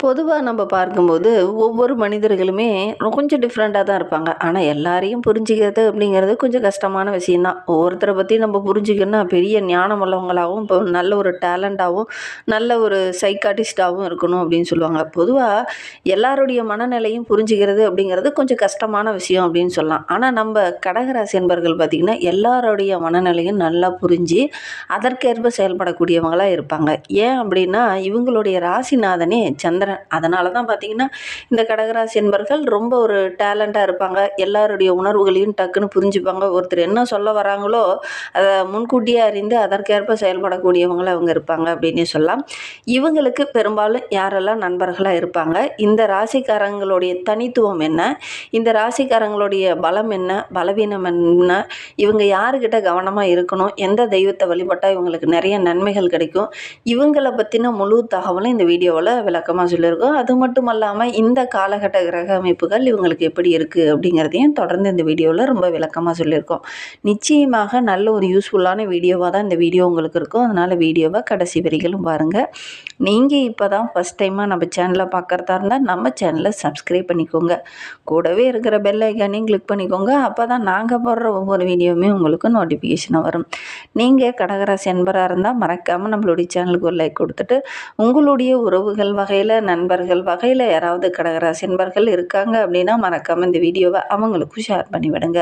பொதுவா நம்ம பார்க்கும்போது, ஒவ்வொரு மனிதர்களுமே கொஞ்சம் டிஃப்ரெண்ட்டா தான் இருப்பாங்க. ஆனா, எல்லாரையும் புரிஞ்சுக்கிறது அப்படிங்கிறது கொஞ்சம் கஷ்டமான விஷயம் தான். ஒவ்வொருத்தர பத்தி நம்ம புரிஞ்சுக்கணும்னா, பெரிய ஞானம் உள்ளவங்களாவும், இப்போ நல்ல ஒரு டேலண்டாவும், நல்ல ஒரு சைக்காட்டிஸ்ட்டாவும் இருக்கணும் அப்படின்னு சொல்லுவாங்க. பொதுவா எல்லாருடைய மனநிலையும் புரிஞ்சுக்கிறது அப்படிங்கிறது கொஞ்சம் கஷ்டமான விஷயம் அப்படின்னு சொல்லலாம். ஆனா, நம்ம கடகராசி என்பர்கள் பார்த்தீங்கன்னா, எல்லாருடைய மனநிலையும் நல்லா புரிஞ்சு, அதற்கேற்ப செயல்படக்கூடியவங்களா இருப்பாங்க. ஏன் அப்படின்னா, இவங்களுடைய ராசிநாதனே சந்திரன். அதனால தான் பார்த்தீங்கன்னா, இந்த கடகராசி என்பர்கள் ரொம்ப ஒரு டேலண்டா இருப்பாங்க. எல்லாருடைய உணர்வுகளையும் டக்குன்னு புரிஞ்சுப்பாங்க. ஒருத்தர் என்ன சொல்ல வராங்களோ, அத முன்கூட்டியே அறிந்து அதற்கேற்ப செயல்படக்கூடியவங்களா அவங்க இருப்பாங்க அப்படின்னே சொல்லலாம். இவங்களுக்கு பெரும்பாலும் யாரெல்லாம் நண்பர்களா இருப்பாங்க? இந்த ராசிக்காரங்களுடைய தனித்துவம் என்ன? இந்த ராசிக்காரங்களுடைய பலம் என்ன? பலவீனம் என்ன? இவங்க யாருக்கிட்ட கவனமா இருக்கணும்? எந்த தெய்வத்த வழிபட்டா இவங்களுக்கு நெறைய நன்மைகள் கிடைக்கும்? இவங்கள பத்தின முழு தகவலும் இந்த வீடியோவுல விளக்கமா சொல்லியிருக்கோம். அது மட்டும் அல்லாம இந்த காலகட்ட கிரக அமைப்புகள் இவங்களுக்கு எப்படி இருக்கு அப்படிங்கிறதையும் தொடர்ந்து இந்த வீடியோவில் ரொம்ப விளக்கமாக சொல்லியிருக்கோம். நிச்சயமாக நல்ல ஒரு யூஸ்ஃபுல்லான வீடியோவாக தான் இந்த வீடியோ உங்களுக்கு இருக்கும். அதனால் வீடியோவை கடைசி வரைகளும் பாருங்கள். நீங்கள் இப்போ தான் ஃபஸ்ட் டைமாக நம்ம சேனலை பார்க்குறதா இருந்தால் நம்ம சேனலை சப்ஸ்கிரைப் பண்ணிக்கோங்க. கூடவே இருக்கிற பெல் ஐக்கானையும் கிளிக் பண்ணிக்கோங்க. அப்போ தான் நாங்கள் போடுற ஒவ்வொரு வீடியோவுமே உங்களுக்கு நோட்டிஃபிகேஷனாக வரும். நீங்கள் கடகராசி என்பராக இருந்தால் மறக்காமல் நம்மளுடைய சேனலுக்கு ஒரு லைக் கொடுத்துட்டு உங்களுடைய உறவுகள் வகையில் நண்பர்கள் வகையில் யாராவது கடகராசி என்பர்கள் இருக்காங்க அப்படின்னா மறக்காமல் இந்த வீடியோவை அவங்களுக்கும் ஷேர் பண்ணி விடுங்க.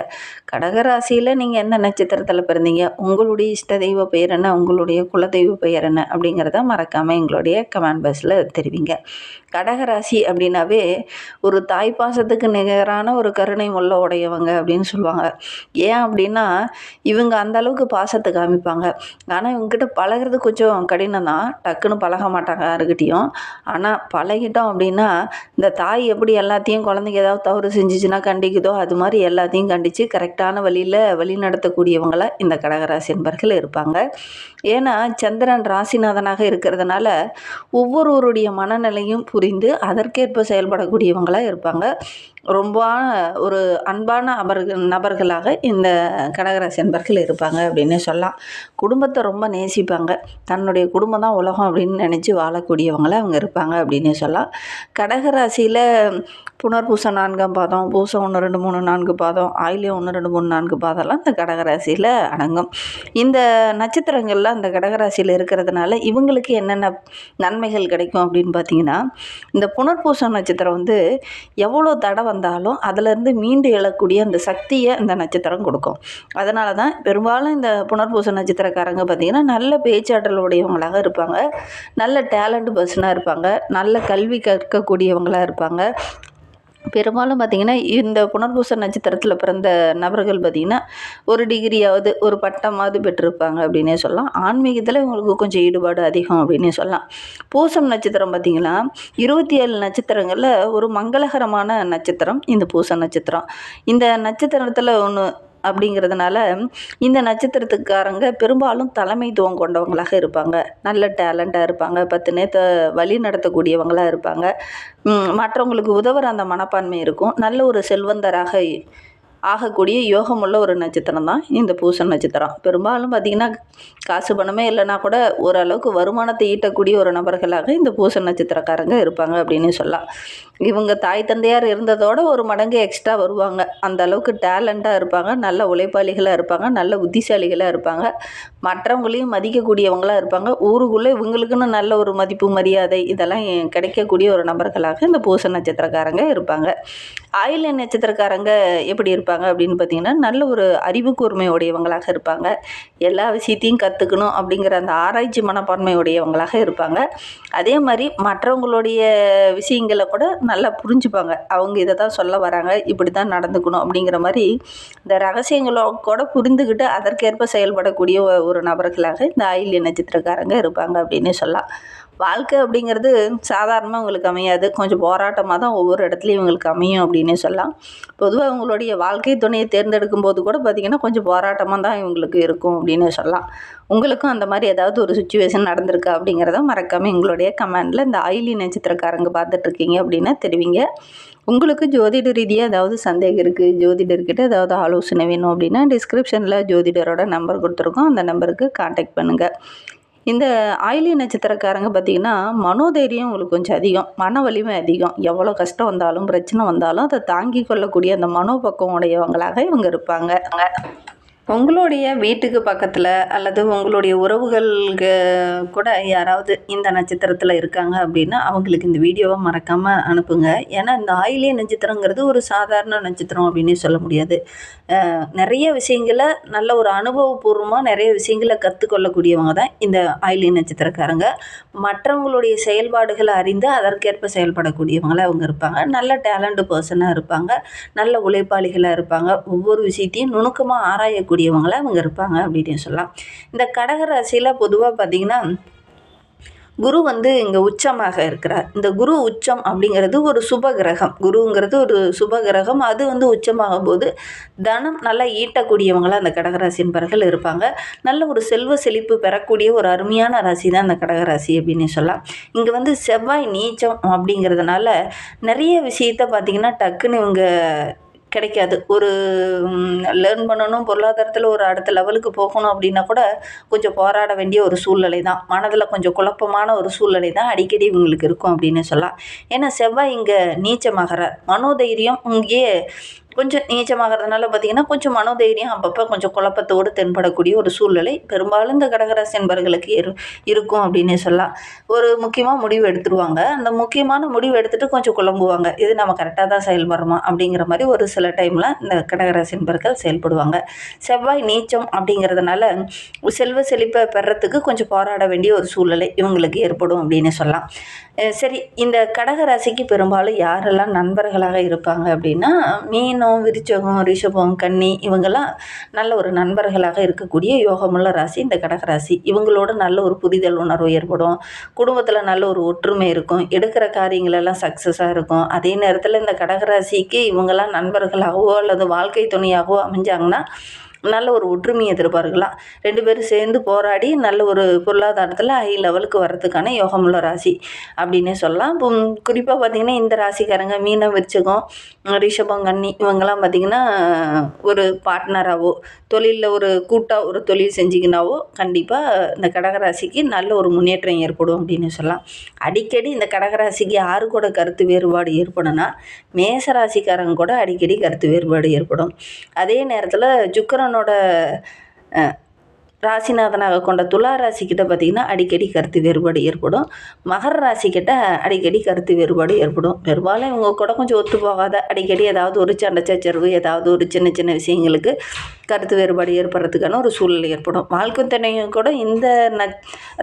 கடகராசியில் நீங்கள் எந்த நட்சத்திரத்தில் பிறந்தீங்க, உங்களுடைய இஷ்ட தெய்வ பெயர் என்ன, உங்களுடைய குலதெய்வ பெயர் என்ன அப்படிங்கிறத மறக்காமல் எங்களுடைய கமெண்ட் பாக்ஸில் தெரிவிங்க. கடகராசி அப்படின்னாவே ஒரு தாய் பாசத்துக்கு நிகரான ஒரு கருணை உள்ள உடையவங்க அப்படின்னு சொல்லுவாங்க. ஏன் அப்படின்னா இவங்க அந்த அளவுக்கு பாசத்தை காமிப்பாங்க. ஆனால் இவங்ககிட்ட பழகிறது கொஞ்சம் கடினம் தான். டக்குன்னு பழக மாட்டாங்க யாருக்கிட்டையும். ஆனால் பழகிட்டோம் அப்படின்னா இந்த தாய் எப்படி எல்லாத்தையும் குழந்தைங்க ஏதாவது தவறு செஞ்சிச்சுன்னா கண்டிக்குதோ அது மாதிரி எல்லாத்தையும் கண்டித்து கரெக்டான வழியில் வழி நடத்தக்கூடியவங்கள இந்த கடகராசி என்பர்கள் இருப்பாங்க. ஏன்னா சந்திரன் ராசிநாதனாக இருக்கிறதுனால ஒவ்வொருவருடைய மனநிலையும் புரிந்து அதற்கேற்ப செயல்படக்கூடியவங்களாக இருப்பாங்க. ரொம்ப ஒரு அன்பான நபர்களாக இந்த கடகராசி என்பர்கள் இருப்பாங்க அப்படின்னே சொல்லலாம். குடும்பத்தை ரொம்ப நேசிப்பாங்க. தன்னுடைய குடும்பம் தான் உலகம் அப்படின்னு நினச்சி வாழக்கூடியவங்களாக அவங்க இருப்பாங்க அப்படின்னே சொல்லலாம். கடகராசியில் புனர்பூசம் 4ஆம் பாதம், பூசம் 1, 2, 3, 4 பாதம், ஆயில்யம் 1, 2, 3, 4 பாதம்லாம் இந்த கடகராசியில் அடங்கும். இந்த நட்சத்திரங்கள்லாம் இந்த கடகராசியில் இருக்கிறதுனால இவங்களுக்கு என்னென்ன நன்மைகள் கிடைக்கும் அப்படின்னு பார்த்தீங்கன்னா, இந்த புனர்பூசம் நட்சத்திரம் வந்து எவ்வளோ தடை வந்தாலும் அதிலேருந்து மீண்டு எழக்கூடிய அந்த சக்தியை இந்த நட்சத்திரம் கொடுக்கும். அதனால தான் பெரும்பாலும் இந்த புனர்பூச நட்சத்திரக்காரங்க பார்த்திங்கன்னா நல்ல பேச்சாற்றல் உடையவங்களாக இருப்பாங்க. நல்ல டேலண்ட் பர்சனாக இருப்பாங்க. நல்ல கல்வி கற்கக்கூடியவங்களாக இருப்பாங்க. பெரும்பாலும் பார்த்திங்கன்னா இந்த புனர்பூச நட்சத்திரத்தில் பிறந்த நபர்கள் பார்த்திங்கன்னா ஒரு டிகிரியாவது ஒரு பட்டமாவது பெற்றிருப்பாங்க அப்படின்னே சொல்லலாம். ஆன்மீகத்தில் இவங்களுக்கு கொஞ்சம் ஈடுபாடு அதிகம் அப்படின்னே சொல்லலாம். பூசம் நட்சத்திரம் பார்த்திங்கன்னா 27 நட்சத்திரங்களில் ஒரு மங்களகரமான நட்சத்திரம் இந்த பூச நட்சத்திரம். இந்த நட்சத்திரத்தில் ஒன்று அப்படிங்கிறதுனால இந்த நட்சத்திரத்துக்காரங்க பெரும்பாலும் தலைமைத்துவம் கொண்டவங்களாக இருப்பாங்க. நல்ல டேலண்ட்டாக இருப்பாங்க. 10 நேரத்தை வழி நடத்தக்கூடியவங்களாக இருப்பாங்க. மற்றவங்களுக்கு உதவுற அந்த மனப்பான்மை இருக்கும். நல்ல ஒரு செல்வந்தராக ஆகக்கூடிய யோகமுள்ள ஒரு நட்சத்திரம் தான் இந்த பூச நட்சத்திரம். பெரும்பாலும் பார்த்திங்கன்னா காசு பணமே இல்லைனா கூட ஓரளவுக்கு வருமானத்தை ஈட்டக்கூடிய ஒரு நபர்களாக இந்த பூச நட்சத்திரக்காரங்க இருப்பாங்க அப்படின்னு சொல்லலாம். இவங்க தாய் தந்தையார் இருந்ததோட ஒரு மடங்கு எக்ஸ்ட்ரா வருவாங்க. அந்த அளவுக்கு டேலண்ட்டாக இருப்பாங்க. நல்ல உழைப்பாளிகளாக இருப்பாங்க. நல்ல புத்திசாலிகளாக இருப்பாங்க. மற்றவங்களையும் மதிக்கக்கூடியவங்களாக இருப்பாங்க. ஊருக்குள்ளே இவங்களுக்குன்னு நல்ல ஒரு மதிப்பு மரியாதை இதெல்லாம் கிடைக்கக்கூடிய ஒரு நபர்களாக இந்த பூச நட்சத்திரக்காரங்க இருப்பாங்க. ஆயில்ய நட்சத்திரக்காரங்க எப்படி இருப்பாங்க அப்படின்னு பார்த்திங்கன்னா நல்ல ஒரு அறிவு கூர்மை உடையவங்களாக இருப்பாங்க. எல்லா விஷயத்தையும் கற்றுக்கணும் அப்படிங்கிற அந்த ஆராய்ச்சி மனப்பான்மை உடையவங்களாக இருப்பாங்க. அதே மாதிரி மற்றவங்களுடைய விஷயங்களை கூட நல்லா புரிஞ்சுப்பாங்க. அவங்க இதை தான் சொல்ல வராங்க, இப்படி தான் நடந்துக்கணும் அப்படிங்கிற மாதிரி இந்த ரகசியங்களோ கூட புரிந்துக்கிட்டு அதற்கேற்ப செயல்படக்கூடிய ஒரு நபர்களாக இந்த ஆயில்ய நட்சத்திரக்காரங்க இருப்பாங்க அப்படின்னு சொல்லலாம். வாழ்க்கை அப்படிங்கிறது சாதாரணமாக இவங்களுக்கு அமையாது. கொஞ்சம் போராட்டமாக தான் ஒவ்வொரு இடத்துலையும் இவங்களுக்கு அமையும் அப்படின்னே சொல்லலாம். பொதுவாக இவங்களுடைய வாழ்க்கை துணையை தேர்ந்தெடுக்கும் போது கூட பார்த்திங்கன்னா கொஞ்சம் போராட்டமாக தான் இவங்களுக்கு இருக்கும் அப்படின்னு சொல்லலாம். உங்களுக்கும் அந்த மாதிரி ஏதாவது ஒரு சுச்சுவேஷன் நடந்திருக்கா அப்படிங்கிறத மறக்காமல் எங்களுடைய கமெண்டில் இந்த ஆயில்ய நட்சத்திரக்காரங்க பார்த்துட்ருக்கீங்க அப்படின்னா தெரிவிங்க. உங்களுக்கு ஜோதிட ரீதியாக ஏதாவது சந்தேகம் இருக்குது, ஜோதிடர்கிட்ட ஏதாவது ஆலோசனை வேணும் அப்படின்னா டிஸ்கிரிப்ஷனில் ஜோதிடரோட நம்பர் கொடுத்துருக்கோம். அந்த நம்பருக்கு கான்டாக்ட் பண்ணுங்கள். இந்த ஆயில்ய நட்சத்திரக்காரங்க பார்த்திங்கன்னா, மனோதைரியம் உங்களுக்கு கொஞ்சம் அதிகம், மன வலிமை அதிகம். எவ்வளோ கஷ்டம் வந்தாலும், பிரச்சனை வந்தாலும் அதை தாங்கிக் கொள்ளக்கூடிய அந்த மனோபக்குவம் உடையவங்களாக இவங்க இருப்பாங்க. உங்களுடைய வீட்டுக்கு பக்கத்தில் அல்லது உங்களுடைய உறவுகளுக்கு கூட யாராவது இந்த நட்சத்திரத்தில் இருக்காங்க அப்படின்னா அவங்களுக்கு இந்த வீடியோவை மறக்காமல் அனுப்புங்க. ஏன்னா இந்த ஆயில்ய நட்சத்திரங்கிறது ஒரு சாதாரண நட்சத்திரம் அப்படின்னு சொல்ல முடியாது. நிறைய விஷயங்களை நல்ல ஒரு அனுபவபூர்வமாக நிறைய விஷயங்களை கற்றுக்கொள்ளக்கூடியவங்க தான் இந்த ஆயில்ய நட்சத்திரக்காரங்க. மற்றவங்களுடைய செயல்பாடுகளை அறிந்து அதற்கேற்ப செயல்படக்கூடியவங்களாக அவங்க இருப்பாங்க. நல்ல டேலண்ட் பர்சனாக இருப்பாங்க, நல்ல உழைப்பாளிகளாக இருப்பாங்க. ஒவ்வொரு விஷயத்தையும் நுணுக்கமாக ஆராயக்கூடியவங்களாக அவங்க இருப்பாங்க அப்படின்னு சொல்லலாம். இந்த கடக ராசியில் பொதுவாக பார்த்திங்கன்னா குரு இங்கே உச்சமாக இருக்கிறார். இந்த குரு உச்சம் அப்படிங்கிறது ஒரு சுப கிரகம். குருங்கிறது ஒரு சுப கிரகம். அது உச்சமாகும் போது தனம் நல்லா ஈட்டக்கூடியவங்களாக அந்த கடகராசி என்பவர்கள் இருப்பாங்க. நல்ல ஒரு செல்வ செழிப்பு பெறக்கூடிய ஒரு அருமையான ராசி தான் அந்த கடகராசி அப்படின்னு சொல்லலாம். இங்கே செவ்வாய் நீச்சம் அப்படிங்கிறதுனால நிறைய விஷயத்தை பார்த்திங்கன்னா டக்குன்னு இவங்க கிடைக்காது. ஒரு லேர்ன் பண்ணணும், பொருளாதாரத்தில் ஒரு அடுத்த லெவலுக்கு போகணும் அப்படின்னா கூட கொஞ்சம் போராட வேண்டிய ஒரு சூழ்நிலை தான். மனதில் கொஞ்சம் குழப்பமான ஒரு சூழ்நிலை தான் அடிக்கடி இவங்களுக்கு இருக்கும் அப்படின்னு சொல்லலாம். ஏன்னா செவ்வாய் இங்கே நீச்சமாகிறார். மனோதைரியம் இங்கேயே கொஞ்சம் நீச்சமாகறதுனால பார்த்திங்கன்னா கொஞ்சம் மனோதைரியம் அப்பப்போ கொஞ்சம் குழப்பத்தோடு தென்படக்கூடிய ஒரு சூழ்நிலை பெரும்பாலும் இந்த கடகராசி என்பவர்களுக்கு இருக்கும் அப்படின்னே சொல்லலாம். ஒரு முக்கியமாக முடிவு எடுத்துருவாங்க. அந்த முக்கியமான முடிவு எடுத்துகிட்டு கொஞ்சம் குழம்புவாங்க. இது நம்ம கரெக்டாக தான் செயல்படுறோமா அப்படிங்கிற மாதிரி ஒரு சில டைமில் இந்த கடகராசி என்பவர்கள் செயல்படுவாங்க. செவ்வாய் நீச்சம் அப்படிங்கிறதுனால செல்வ செழிப்பை பெறத்துக்கு கொஞ்சம் போராட வேண்டிய ஒரு சூழ்நிலை இவங்களுக்கு ஏற்படும் அப்படின்னு சொல்லலாம். சரி, இந்த கடகராசிக்கு பெரும்பாலும் யாரெல்லாம் நண்பர்களாக இருப்பாங்க அப்படின்னா மீனம், விருச்சகம், ரிஷபம், கன்னி இவங்கெல்லாம் நல்ல ஒரு நண்பர்களாக இருக்கக்கூடிய யோகமுள்ள ராசி இந்த கடகராசி. இவங்களோட நல்ல ஒரு புரிதல் உணர்வு ஏற்படும். குடும்பத்தில் நல்ல ஒரு ஒற்றுமை இருக்கும். எடுக்கிற காரியங்களெல்லாம் சக்ஸஸாக இருக்கும். அதே நேரத்தில் இந்த கடகராசிக்கு இவங்கெல்லாம் நண்பர்களாகவோ அல்லது வாழ்க்கை துணையாகவோ அமைஞ்சாங்கன்னா நல்ல ஒரு ஒற்றுமையை எதிர்பார்க்கலாம். 2 பேரும் சேர்ந்து போராடி நல்ல ஒரு பொருளாதாரத்தில் ஹை லெவலுக்கு வர்றதுக்கான யோகமுள்ள ராசி அப்படின்னே சொல்லலாம். இப்போ குறிப்பாக பார்த்திங்கன்னா இந்த ராசிக்காரங்க மீனம், விருச்சகம், ரிஷபம், கன்னி இவங்கெல்லாம் பார்த்திங்கன்னா ஒரு பார்ட்னராகவோ தொழிலில் ஒரு கூட்டாக ஒரு தொழில் செஞ்சிங்கனாவோ கண்டிப்பாக இந்த கடகராசிக்கு நல்ல ஒரு முன்னேற்றம் ஏற்படும் அப்படின்னு சொல்லலாம். அடிக்கடி இந்த கடகராசிக்கு யாரு கூட கருத்து வேறுபாடு ஏற்படும்னா மேசராசிக்காரங்க கூட அடிக்கடி கருத்து வேறுபாடு ஏற்படும். அதே நேரத்தில் சுக்கிரனோட ராசிநாதனாக கொண்ட துலா ராசிக்கிட்ட பார்த்திங்கன்னா அடிக்கடி கருத்து வேறுபாடு ஏற்படும். மகர ராசிக்கிட்ட அடிக்கடி கருத்து வேறுபாடு ஏற்படும். பெரும்பாலும் இவங்க கூட கொஞ்சம் ஒத்து போகாத அடிக்கடி ஏதாவது ஒரு சண்டை சச்சரவு, ஏதாவது ஒரு சின்ன சின்ன விஷயங்களுக்கு கருத்து வேறுபாடு ஏற்படுறதுக்கான ஒரு சூழ்நிலை ஏற்படும். வாழ்க்கை துணையும் கூட இந்த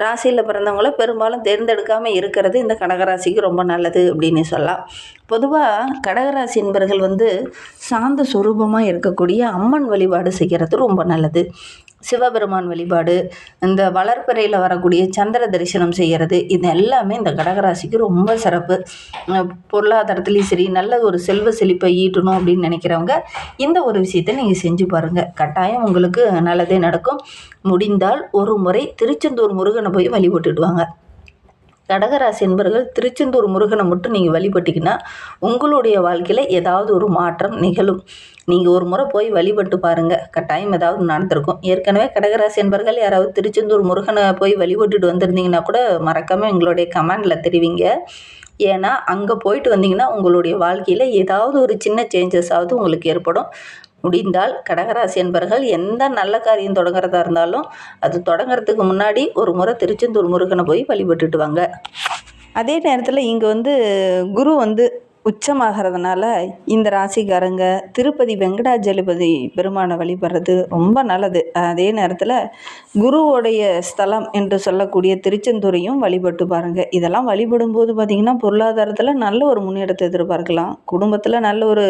ராசியில் பிறந்தவங்கள பெரும்பாலும் தேர்ந்தெடுக்காமல் இருக்கிறது இந்த கடகராசிக்கு ரொம்ப நல்லது அப்படின்னு சொல்லலாம். பொதுவாக கடகராசி என்பவர்கள் சாந்த சுரூபமாக இருக்கக்கூடிய அம்மன் வழிபாடு செய்கிறது ரொம்ப நல்லது. சிவபெருமான் வழிபாடு, இந்த வளர்ப்பிறையில் வரக்கூடிய சந்திர தரிசனம் செய்கிறது, இது எல்லாமே இந்த கடகராசிக்கு ரொம்ப சிறப்பு. பொருளாதாரத்துலேயும் சரி நல்ல ஒரு செல்வ செழிப்பை ஈட்டணும் அப்படின்னு நினைக்கிறவங்க இந்த ஒரு விஷயத்தை நீங்கள் செஞ்சு பாருங்கள். கட்டாயம் உங்களுக்கு நல்லதே நடக்கும். முடிந்தால் ஒரு முறை திருச்செந்தூர் முருகனை போய் வழிபட்டுடுவாங்க. கடகராசி என்பவர்கள் திருச்செந்தூர் முருகனை மட்டும் நீங்கள் வழிபட்டிங்கன்னா உங்களுடைய வாழ்க்கையில் ஏதாவது ஒரு மாற்றம் நிகழும். நீங்கள் ஒரு முறை போய் வழிபட்டு பாருங்கள், கட்டாயம் ஏதாவது நடந்திருக்கும். ஏற்கனவே கடகராசி என்பவர்கள் யாராவது திருச்செந்தூர் முருகனை போய் வழிபட்டுட்டு வந்திருந்தீங்கன்னா கூட மறக்காமல் எங்களுடைய கமெண்டில் தெரிவிங்க. ஏன்னா அங்கே போயிட்டு வந்தீங்கன்னா உங்களுடைய வாழ்க்கையில் ஏதாவது ஒரு சின்ன சேஞ்சஸாவது உங்களுக்கு ஏற்படும். முடிந்தால் கடகராசி என்பவர்கள் எந்த நல்ல காரியம் தொடங்குறதா இருந்தாலும் அது தொடங்குறதுக்கு முன்னாடி ஒரு முறை திருச்செந்தூர் முருகனை போய் வழிபட்டுட்டு வாங்க. அதே நேரத்தில் இங்கே குரு உச்சமாகிறதுனால இந்த ராசிக்காரங்க திருப்பதி வெங்கடாஜலபதி பெருமானை வழிபடுறது ரொம்ப நல்லது. அதே நேரத்தில் குருவோடைய ஸ்தலம் என்று சொல்லக்கூடிய திருச்செந்தூரையும் வழிபட்டு பாருங்கள். இதெல்லாம் வழிபடும்போது பார்த்திங்கன்னா பொருளாதாரத்தில் நல்ல ஒரு முன்னேற்றத்தை எதிர்பார்க்கலாம். குடும்பத்தில் நல்ல ஒரு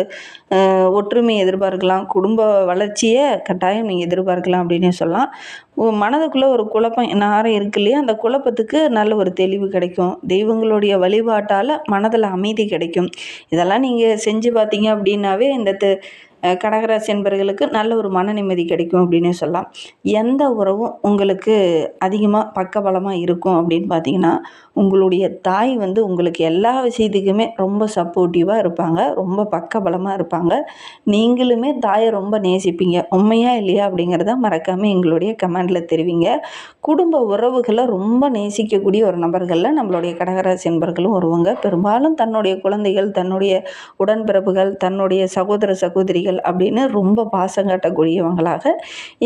ஒற்றுமையை எதிர்பார்க்கலாம். குடும்ப வளர்ச்சியை கட்டாயம் நீங்கள் எதிர்பார்க்கலாம் அப்படின்னே சொல்லலாம். மனதுக்குள்ளே ஒரு குழப்பம் நேரம் இருக்கு இல்லையா, அந்த குழப்பத்துக்கு நல்ல ஒரு தெளிவு கிடைக்கும். தெய்வங்களுடைய வழிபாட்டால் மனதில் அமைதி கிடைக்கும். இதெல்லாம் நீங்கள் செஞ்சு பார்த்தீங்க அப்படின்னாவே இந்த கடகராசி என்பவர்களுக்கு நல்ல ஒரு மன நிம்மதி கிடைக்கும் அப்படின்னே சொல்லலாம். எந்த உறவும் உங்களுக்கு அதிகமாக பக்கபலமாக இருக்கும் அப்படின்னு பார்த்தீங்கன்னா, உங்களுடைய தாய் வந்து உங்களுக்கு எல்லா விஷயத்துக்குமே ரொம்ப சப்போர்ட்டிவாக இருப்பாங்க. ரொம்ப பக்கபலமாக இருப்பாங்க. நீங்களுமே தாயை ரொம்ப நேசிப்பீங்க. உண்மையா இல்லையா அப்படிங்கிறத மறக்காமல் எங்களுடைய கமெண்டில் தெரிவிங்க. குடும்ப உறவுகளை ரொம்ப நேசிக்கக்கூடிய ஒரு நபர்களில் நம்மளுடைய கடகராசி என்பர்களும் வருவாங்க. பெரும்பாலும் தன்னுடைய குழந்தைகள், தன்னுடைய உடன்பிறப்புகள், தன்னுடைய சகோதர சகோதரிகள் அப்படின்னு ரொம்ப பாசம் காட்டக்கூடியவங்களாக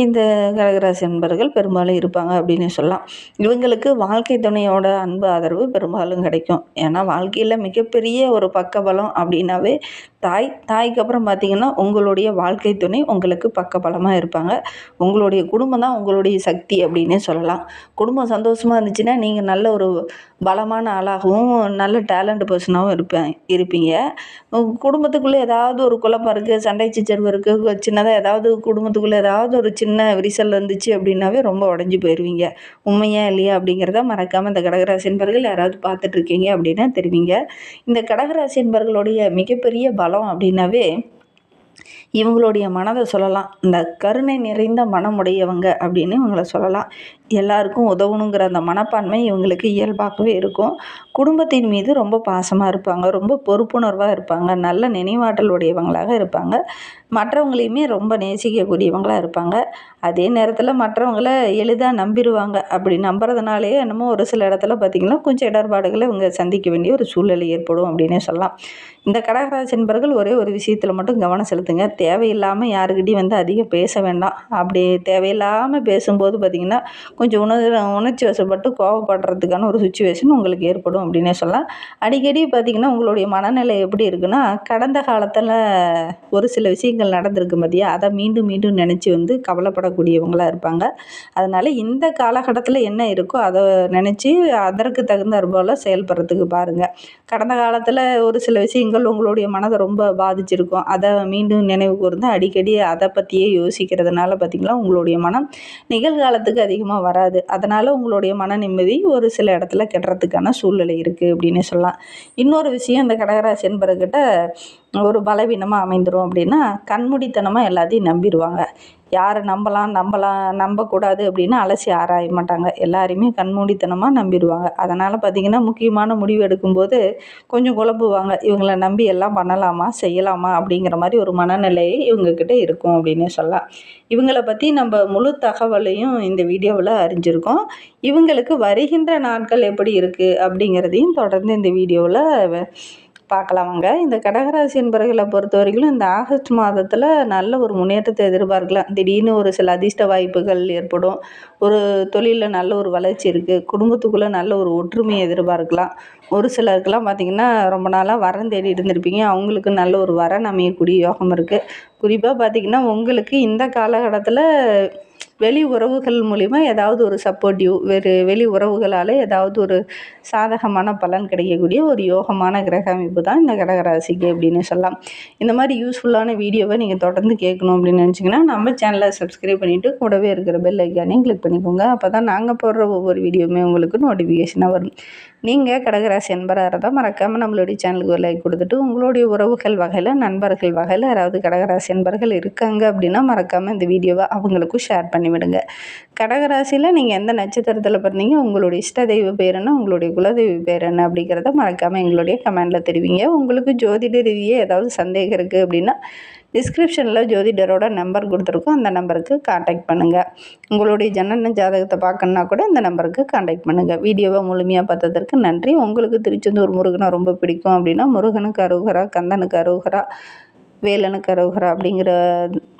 இந்த கடகராசி என்பர்கள் பெரும்பாலும் இருப்பாங்க அப்படின்னு சொல்லலாம். இவங்களுக்கு வாழ்க்கை துணையோட அன்பு ஆதரவு பெரும்பாலும் கிடைக்கும். ஏன்னா வாழ்க்கையில் மிகப்பெரிய ஒரு பக்கபலம் அப்படின்னாவே தாய்க்கு அப்புறம் பார்த்திங்கன்னா உங்களுடைய வாழ்க்கை துணை உங்களுக்கு பக்கபலமாக இருப்பாங்க. உங்களுடைய குடும்பம் தான் உங்களுடைய சக்தி அப்படின்னே சொல்லலாம். குடும்பம் சந்தோஷமாக இருந்துச்சுன்னா நீங்கள் நல்ல ஒரு பலமான ஆளாகவும் நல்ல டேலண்ட் பர்சனாகவும் இருப்பீங்க. குடும்பத்துக்குள்ளே ஏதாவது ஒரு குழப்பம் இருக்குது, சண்டை சச்சரவு இருக்குது, சின்னதாக ஏதாவது குடும்பத்துக்குள்ளே ஏதாவது ஒரு சின்ன விரிசல் வந்துச்சு அப்படின்னாவே ரொம்ப உடஞ்சி போயிடுவீங்க. உண்மையா இல்லையா அப்படிங்கிறத மறக்காமல் இந்த கடகராசி என்பர்கள் யாராவது பார்த்துட்ருக்கீங்க அப்படின்னா தெரிவிங்க. இந்த கடகராசி என்பர்களுடைய மிகப்பெரிய பலம் அப்படின்னாவே இவங்களுடைய மனதை சொல்லலாம். இந்த கருணை நிறைந்த மனமுடையவங்க அப்படின்னு இவங்கள சொல்லலாம். எல்லாருக்கும் உதவணுங்கிற அந்த மனப்பான்மை இவங்களுக்கு இயல்பாகவே இருக்கும். குடும்பத்தின் மீது ரொம்ப பாசமாக இருப்பாங்க. ரொம்ப பொறுப்புணர்வாக இருப்பாங்க. நல்ல நினைவாற்றல் உடையவங்களாக இருப்பாங்க. மற்றவங்களையுமே ரொம்ப நேசிக்கக்கூடியவங்களாக இருப்பாங்க. அதே நேரத்தில் மற்றவங்கள எளிதாக நம்பிடுவாங்க. அப்படி நம்புறதுனாலே என்னமோ ஒரு சில இடத்துல பார்த்திங்கன்னா கொஞ்சம் இடர்பாடுகளை இவங்க சந்திக்க வேண்டிய ஒரு சூழ்நிலை ஏற்படும் அப்படின்னே சொல்லலாம். இந்த கடகராசி என்பர்கள் ஒரே ஒரு விஷயத்தில் மட்டும் கவனம் செலுத்துங்க. தேவையில்லாமல் யாருக்கிட்டையும் வந்து அதிகம் பேச வேண்டாம். அப்படி தேவையில்லாமல் பேசும்போது பார்த்திங்கன்னா கொஞ்சம் உணர்ச்சி வசப்பட்டு கோவப்படுறதுக்கான ஒரு சுச்சுவேஷன் உங்களுக்கு ஏற்படும் அப்படின்னே சொல்லலாம். அடிக்கடி பார்த்திங்கன்னா உங்களுடைய மனநிலை எப்படி இருக்குன்னா, கடந்த காலத்தில் ஒரு சில விஷயங்கள் நடந்திருக்கு பார்த்தியா, அதை மீண்டும் மீண்டும் நினச்சி வந்து கவலைப்படக்கூடியவங்களாக இருப்பாங்க. அதனால் இந்த காலகட்டத்தில் என்ன இருக்கோ அதை நினச்சி அதற்கு தகுந்தாற் போல் செயல்படுறதுக்கு பாருங்கள். கடந்த காலத்தில் ஒரு சில விஷயங்கள் உங்களுடைய மனதை ரொம்ப பாதிச்சிருக்கும். அதை மீண்டும் நினைவு கூர்ந்து அடிக்கடி அதை பற்றியே யோசிக்கிறதுனால பார்த்திங்களா உங்களுடைய மனம் நிகழ்காலத்துக்கு அதிகமாக வராது. அதனால் உங்களுடைய மன நிம்மதி ஒரு சில இடத்துல கெடுறதுக்கான சூழ்நிலை இருக்குது அப்படின்னு சொல்லலாம். இன்னொரு விஷயம் இந்த கடகராசி என்பவர்கிட்ட ஒரு பலவீனமாக அமைந்துடும் அப்படின்னா, கண்மூடித்தனமாக எல்லாத்தையும் நம்பிடுவாங்க. யாரை நம்பக்கூடாது அப்படின்னு அலசி ஆராய மாட்டாங்க. எல்லாரையுமே கண்மூடித்தனமாக நம்பிடுவாங்க. அதனால் பார்த்திங்கன்னா முக்கியமான முடிவு எடுக்கும்போது கொஞ்சம் குழப்புவாங்க. இவங்களை நம்பி எல்லாம் பண்ணலாமா, செய்யலாமா அப்படிங்கிற மாதிரி ஒரு மனநிலை இவங்கக்கிட்ட இருக்கும் அப்படின்னே சொல்லலாம். இவங்களை பற்றி நம்ம முழு தகவலையும் இந்த வீடியோவில் அறிஞ்சிருக்கோம். இவங்களுக்கு வருகின்ற நாட்கள் எப்படி இருக்குது அப்படிங்கிறதையும் தொடர்ந்து இந்த வீடியோவில் பார்க்கலாமாங்க. இந்த கடகராசி என்பவர்களை பொறுத்த வரைக்கும் இந்த ஆகஸ்ட் மாதத்தில் நல்ல ஒரு முன்னேற்றத்தை எதிர்பார்க்கலாம். திடீர்னு ஒரு சில அதிர்ஷ்ட வாய்ப்புகள் ஏற்படும். ஒரு தொழிலில் நல்ல ஒரு வளர்ச்சி இருக்குது. குடும்பத்துக்குள்ளே நல்ல ஒரு ஒற்றுமையை எதிர்பார்க்கலாம். ஒரு சிலருக்கெல்லாம் பார்த்திங்கன்னா ரொம்ப நாளாக வரன் தேடிட்டு இருந்திருப்பீங்க. அவங்களுக்கு நல்ல ஒரு வரன் அமையக்கூடிய யோகம் இருக்குது. குறிப்பாக பார்த்திங்கன்னா உங்களுக்கு இந்த காலகட்டத்தில் வெளி உறவுகள் மூலிமா ஏதாவது ஒரு சப்போர்ட்டிவ் வெளி உறவுகளால் ஏதாவது ஒரு சாதகமான பலன் கிடைக்கக்கூடிய ஒரு யோகமான கிரக அமைப்பு தான் இந்த கடகராசிக்கு அப்படின்னு சொல்லலாம். இந்த மாதிரி யூஸ்ஃபுல்லான வீடியோவை நீங்கள் தொடர்ந்து கேட்கணும் அப்படின்னு நினச்சிங்கன்னா நம்ம சேனலை சப்ஸ்கிரைப் பண்ணிவிட்டு கூடவே இருக்கிற பெல் ஐக்கானையும் கிளிக் பண்ணிக்கோங்க. அப்போ தான் நாங்கள் போடுற ஒவ்வொரு வீடியோவுமே உங்களுக்கு நோட்டிஃபிகேஷனாக வரும். நீங்கள் கடகராசி என்பராக இருந்தால் மறக்காமல் நம்மளுடைய சேனலுக்கு ஒரு லைக் கொடுத்துட்டு உங்களுடைய உறவுகள் வகையில், நண்பர்கள் வகையில் யாராவது கடகராசி என்பர்கள் இருக்காங்க அப்படின்னா மறக்காமல் இந்த வீடியோவை அவங்களுக்கும் ஷேர் பண்ணிவிடுங்க. கடகராசியில் நீங்கள் எந்த நட்சத்திரத்தில் பிறந்தீங்க, உங்களுடைய இஷ்ட தெய்வ பேர் என்ன, உங்களுடைய குலதெய்வ பேர் என்ன அப்படிங்கிறத மறக்காமல் எங்களுடைய கமெண்டில் தெரிவிங்க. உங்களுக்கு ஜோதிட ரீதியாக ஏதாவது சந்தேகம் இருக்குது அப்படின்னா டிஸ்கிரிப்ஷனில் ஜோதிடரோட நம்பர் கொடுத்துருக்கோம். அந்த நம்பருக்கு காண்டாக்ட் பண்ணுங்கள். உங்களுடைய ஜனன ஜாதகத்தை பார்க்கணுன்னா கூட இந்த நம்பருக்கு காண்டாக்ட் பண்ணுங்கள். வீடியோவை முழுமையாக பார்த்ததற்கு நன்றி. உங்களுக்கு திருச்செந்தூர் முருகனை ரொம்ப பிடிக்கும் அப்படின்னா முருகனுக்கு அரோகரா, கந்தனுக்கு அரோகரா, வேலனுக்கு அரோகரா அப்படிங்கிற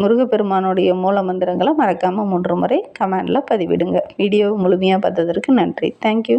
முருகப்பெருமானுடைய மூல மந்திரங்களை மறக்காமல் 3 முறை கமெண்டில் பதிவிடுங்க. வீடியோவை முழுமையாக பார்த்ததற்கு நன்றி. தேங்க்யூ.